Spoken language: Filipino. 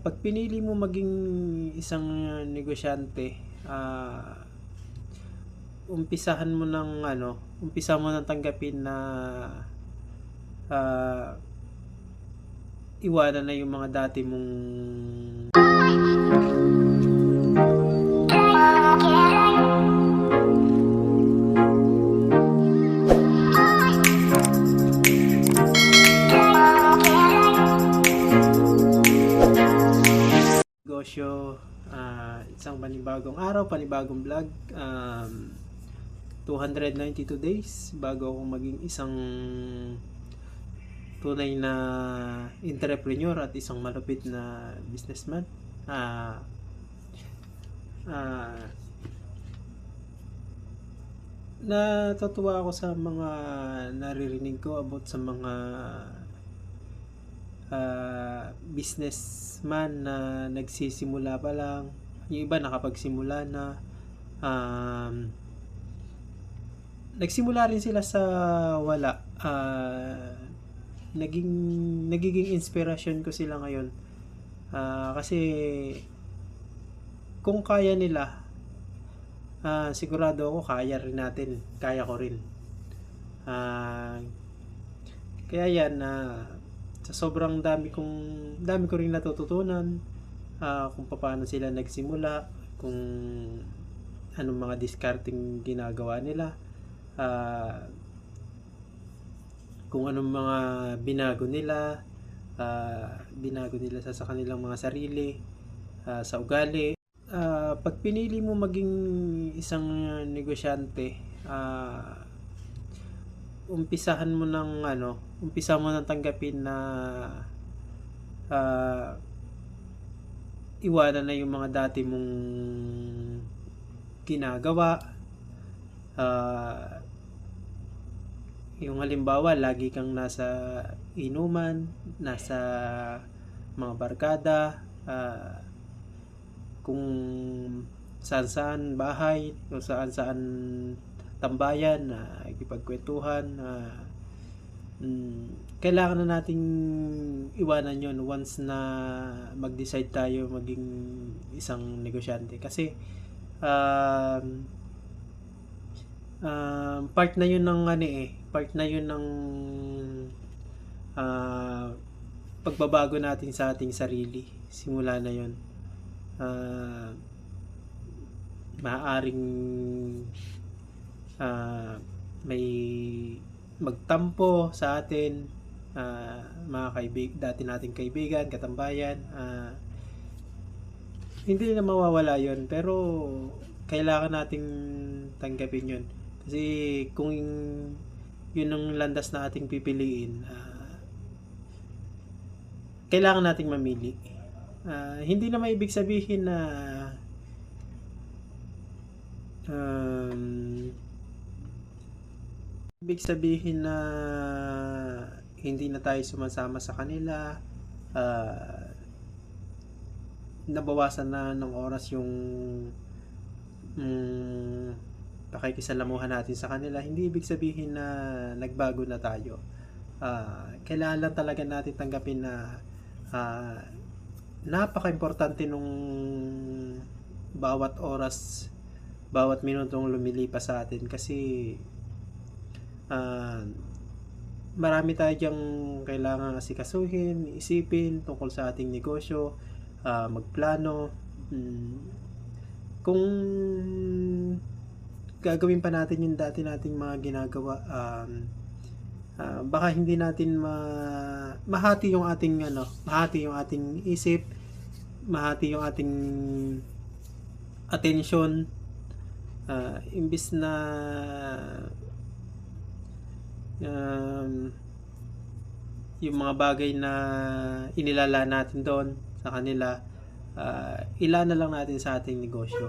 Pag pinili mo maging isang negosyante, umpisa mo ng tanggapin na ah, iwanan na yung mga dati mong negosyo. Isang panibagong araw, panibagong vlog. 292 days bago ako maging isang tunay na entrepreneur at isang malupit na businessman. Natutuwa ako sa mga naririnig ko about sa mga businessman na nagsisimula pa lang. Yung iba nakapagsimula na. Nagsimula rin sila sa wala. Nagiging inspirasyon ko sila ngayon. Kasi kung kaya nila, sigurado ako kaya rin natin. Kaya ko rin. Kaya yan, sa sobrang dami ko rin natututunan kung paano sila nagsimula, kung anong mga discarding ginagawa nila, kung anong mga binago nila sa kanilang mga sarili, sa ugali. Pag pinili mo maging isang negosyante, umpisa mo ng tanggapin na iwanan na yung mga dati mong ginagawa. Yung halimbawa, lagi kang nasa inuman, nasa mga barkada, kung saan-saan bahay o saan-saan tambayan, ikipagkwentuhan. Kailangan na nating iwanan yon once na mag-decide tayo maging isang negosyante, kasi part na yun ng pagbabago natin sa ating sarili. Simula na yun. Maaaring may magtampo sa atin, mga dati nating kaibigan, katambayan. Hindi na mawawala yon, pero kailangan nating tanggapin yun. Kasi kung yun ang landas na ating pipiliin, kailangan nating mamili. Hindi na maibig sabihin na hindi na tayo sumasama sa kanila, nabawasan na ng oras yung pakikisalamuhan natin sa kanila. Hindi ibig sabihin na nagbago na tayo. Kailangan lang talaga natin tanggapin na napaka-importante nung bawat oras, bawat minutong lumilipas sa atin, kasi marami tayong kailangan asikasuhin, isipin tungkol sa ating negosyo, magplano. Kung gagawin pa natin yung dati nating mga ginagawa, baka hindi natin mahati yung ating isip, mahati yung ating atensyon, imbis na yung mga bagay na inilala natin doon sa kanila, ilan na lang natin sa ating negosyo.